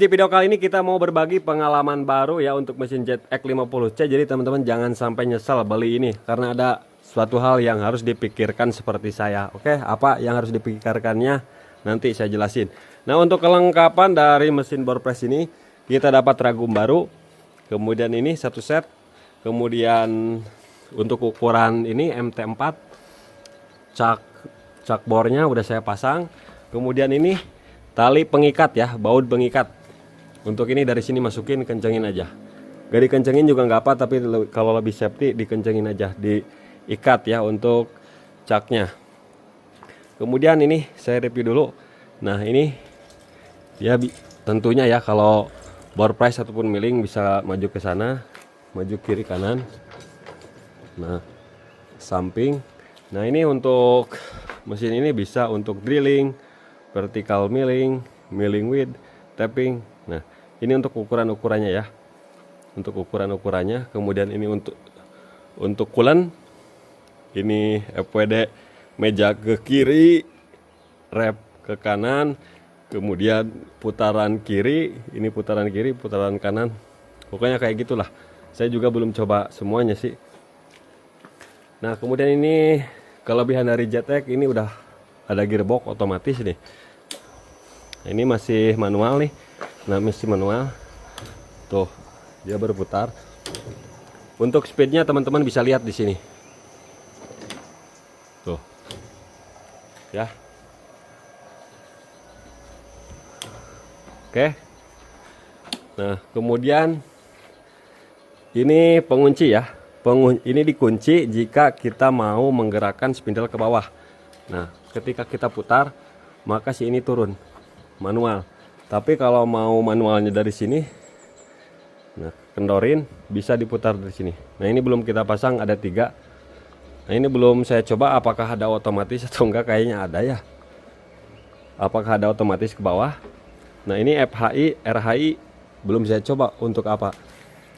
di video kali ini kita mau berbagi pengalaman baru ya untuk mesin ZX 50C. Jadi teman-teman jangan sampai nyesal beli ini, karena ada suatu hal yang harus dipikirkan seperti saya. Oke, apa yang harus dipikirkannya nanti saya jelasin. Nah, untuk kelengkapan dari mesin bore press ini, kita dapat ragum baru, kemudian ini satu set, kemudian untuk ukuran ini MT4, cak bornya udah saya pasang, kemudian ini tali pengikat ya, baut pengikat. Untuk ini dari sini masukin, kencengin aja. Gak dikencengin juga nggak apa, tapi kalau lebih safety dikencengin aja, diikat ya untuk caknya. Kemudian ini saya review dulu. Nah ini ya tentunya ya, kalau bore press ataupun milling bisa maju ke sana, maju kiri kanan. Nah samping. Nah ini untuk mesin ini bisa untuk drilling, vertical milling, milling width, tapping. Nah, ini untuk ukuran-ukurannya ya. Untuk ukuran-ukurannya. Kemudian ini untuk coolant. Ini FWD meja ke kiri, rep ke kanan, kemudian putaran kiri, ini putaran kiri, putaran kanan. Pokoknya kayak gitulah. Saya juga belum coba semuanya sih. Nah, kemudian ini kelebihan dari ZX ini udah ada gearbox otomatis nih. Ini masih manual nih. Nah, masih manual. Tuh, dia berputar. Untuk speednya teman-teman bisa lihat di sini. Tuh. Ya. Oke. Nah, kemudian ini pengunci ya. Ini dikunci jika kita mau menggerakkan spindle ke bawah. Nah, ketika kita putar, maka si ini turun manual. Tapi kalau mau manualnya dari sini, nah kendorin, bisa diputar dari sini. Nah ini belum kita pasang, ada 3. Nah ini belum saya coba apakah ada otomatis atau enggak, kayaknya ada ya. Apakah ada otomatis ke bawah? Nah ini FHI, RHI belum saya coba untuk apa.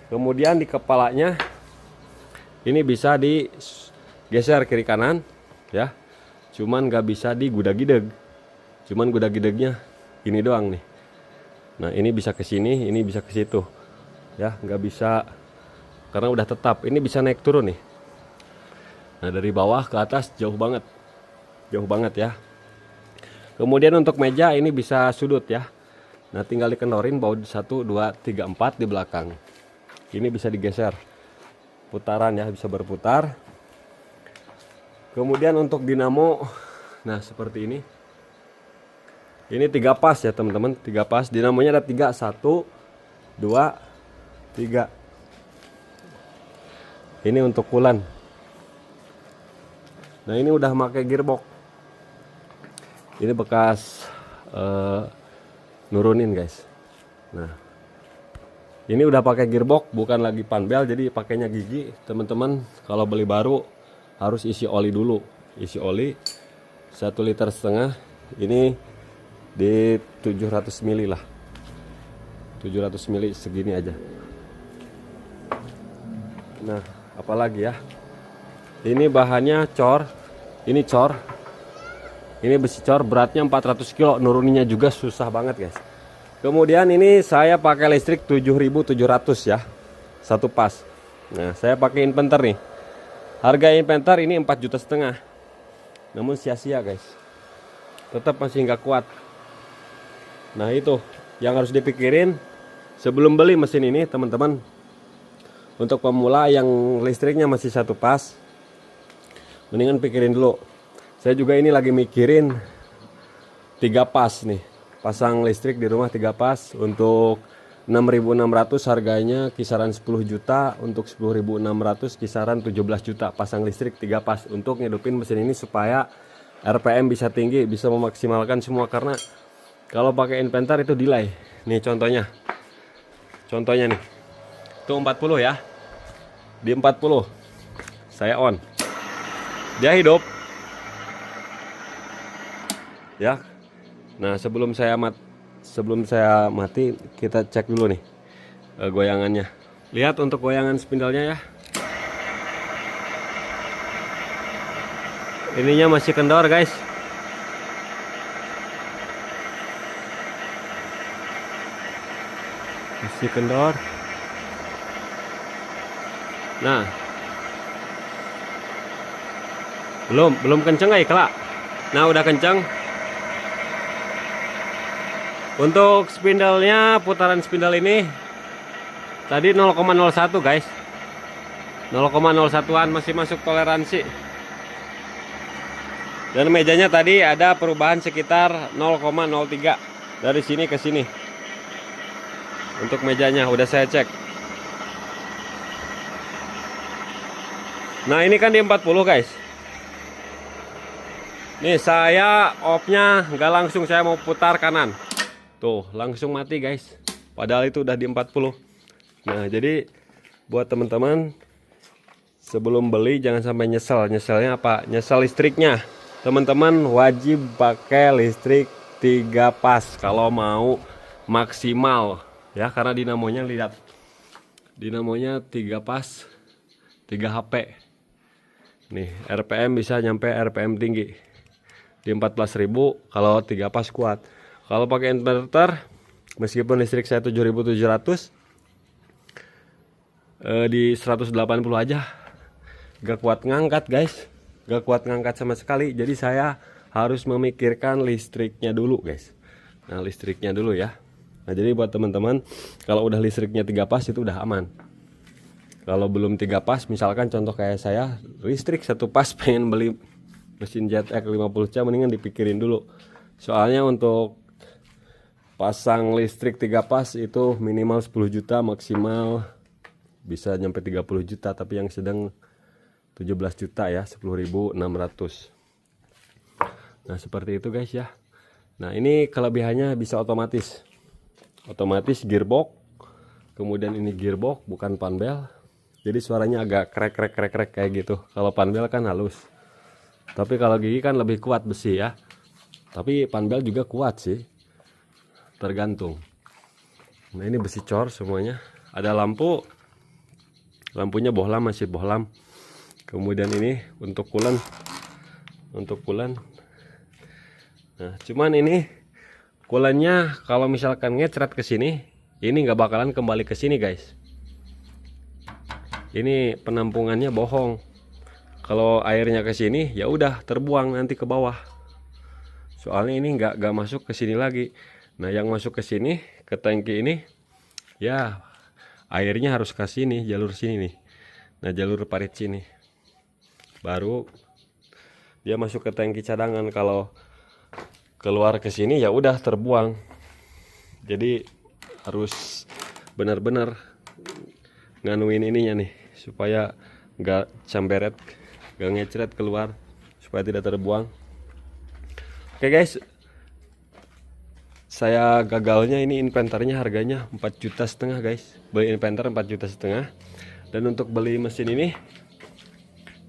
Kemudian di kepalanya ini bisa digeser kiri kanan ya. Cuman nggak bisa digudag-gideg. Cuman gudag-gidegnya ini doang nih. Nah ini bisa ke sini, ini bisa ke situ ya, nggak bisa karena udah tetap. Ini bisa naik turun nih. Nah dari bawah ke atas jauh banget ya. Kemudian untuk meja ini bisa sudut ya. Nah tinggal dikendorin baut 1, 2, 3, 4 di belakang. Ini bisa digeser putaran ya, bisa berputar. Kemudian untuk dinamo, nah seperti ini. Ini 3 pas ya teman-teman, 3 pas. Dinamonya ada 3, 1, 2, 3. Ini untuk coolant. Nah ini udah pakai gearbox. Ini bekas nurunin guys. Nah ini udah pakai gearbox, bukan lagi panbel, jadi pakainya gigi. Teman-teman kalau beli baru harus isi oli dulu. Isi oli 1,5 liter. Ini di 700 mili lah, 700 mili segini aja. Nah apalagi ya, ini bahannya cor, ini cor, ini besi cor, beratnya 400 kilo, nuruninya juga susah banget guys. Kemudian ini saya pakai listrik 7.700 ya, satu pas. Nah saya pakai Inventor nih, harga Inventor ini 4,5 juta, namun sia-sia guys, tetap masih nggak kuat. Nah itu yang harus dipikirin sebelum beli mesin ini teman-teman. Untuk pemula yang listriknya masih satu pas, mendingan pikirin dulu. Saya juga ini lagi mikirin 3 pas nih, pasang listrik di rumah 3 pas. Untuk 6.600 harganya kisaran 10 juta, untuk 10.600 kisaran 17 juta pasang listrik 3 pas untuk ngidupin mesin ini supaya RPM bisa tinggi, bisa memaksimalkan semua. Karena kalau pakai Inventor itu delay. Nih contohnya nih, itu 40 ya. Di 40 saya on, dia hidup ya. Nah sebelum saya mati, kita cek dulu nih goyangannya. Lihat untuk goyangan spindlenya ya. Ininya masih kendor guys. Isi kendor. Nah, belum kenceng ya kelak. Nah, udah kenceng. Untuk spindlenya, putaran spindle ini tadi 0,01 guys. 0,01an masih masuk toleransi. Dan mejanya tadi ada perubahan sekitar 0,03 dari sini ke sini. Untuk mejanya udah saya cek. Nah, ini kan di 40 guys. Nih saya off-nya nggak langsung, saya mau putar kanan. Tuh, langsung mati guys. Padahal itu udah di 40. Nah, jadi buat teman-teman sebelum beli jangan sampai nyesel. Nyeselnya apa? Nyesel listriknya. Teman-teman wajib pakai listrik 3 pas kalau mau maksimal ya, karena dinamonya lihat. Dinamonya 3 pas, 3 HP. Nih, RPM bisa nyampe RPM tinggi. Di 14.000 kalau 3 pas kuat. Kalau pakai inverter, meskipun listrik saya 7.700, di 180 aja gak kuat ngangkat guys, gak kuat ngangkat sama sekali. Jadi saya harus memikirkan listriknya dulu guys. Nah, listriknya dulu ya. Nah, jadi buat teman-teman kalau udah listriknya 3 pas itu udah aman. Kalau belum 3 pas, misalkan contoh kayak saya listrik 1 pas pengen beli mesin JetX 50C, mendingan dipikirin dulu. Soalnya untuk pasang listrik 3 pas itu minimal 10 juta, maksimal bisa nyampe 30 juta, tapi yang sedang 17 juta ya, 10.600. Nah, seperti itu guys ya. Nah, ini kelebihannya bisa otomatis gearbox. Kemudian ini gearbox bukan panbel. Jadi suaranya agak krek kayak gitu. Kalau panbel kan halus. Tapi kalau gigi kan lebih kuat besi ya. Tapi panbel juga kuat sih. Tergantung. Nah, ini besi cor semuanya. Ada lampu. Lampunya bohlam, masih bohlam. Kemudian ini untuk coolant. Nah, cuman ini coolantnya kalau misalkan ngecret ke sini, ini nggak bakalan kembali ke sini guys. Ini penampungannya bohong. Kalau airnya ke sini, ya udah terbuang nanti ke bawah. Soalnya ini nggak masuk ke sini lagi. Nah, yang masuk ke sini, ke tangki ini, ya airnya harus ke sini, jalur sini nih. Nah, jalur parit sini. Baru dia masuk ke tangki cadangan. Kalau keluar ke sini ya udah terbuang. Jadi harus benar-benar nganuin ininya nih supaya nggak camberet, nggak ngecret keluar, supaya tidak terbuang. Oke guys, saya gagalnya ini inventarnya harganya 4,5 juta guys. Beli inventar 4,5 juta. Dan untuk beli mesin ini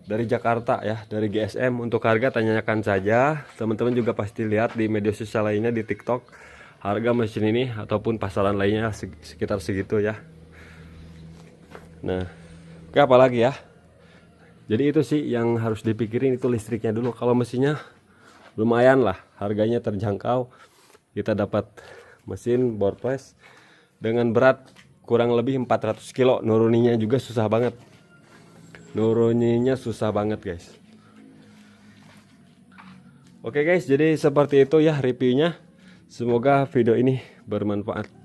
dari Jakarta ya, dari GSM. Untuk harga tanyakan saja. Teman-teman juga pasti lihat di media sosial lainnya, di TikTok, harga mesin ini ataupun pasaran lainnya sekitar segitu ya. Nah, oke, apa lagi ya? Jadi itu sih yang harus dipikirin, itu listriknya dulu. Kalau mesinnya lumayan lah, harganya terjangkau. Kita dapat mesin Borepress dengan berat kurang lebih 400 kilo. Nuruninya juga susah banget. Guys. Oke guys, jadi seperti itu ya reviewnya. Semoga video ini bermanfaat.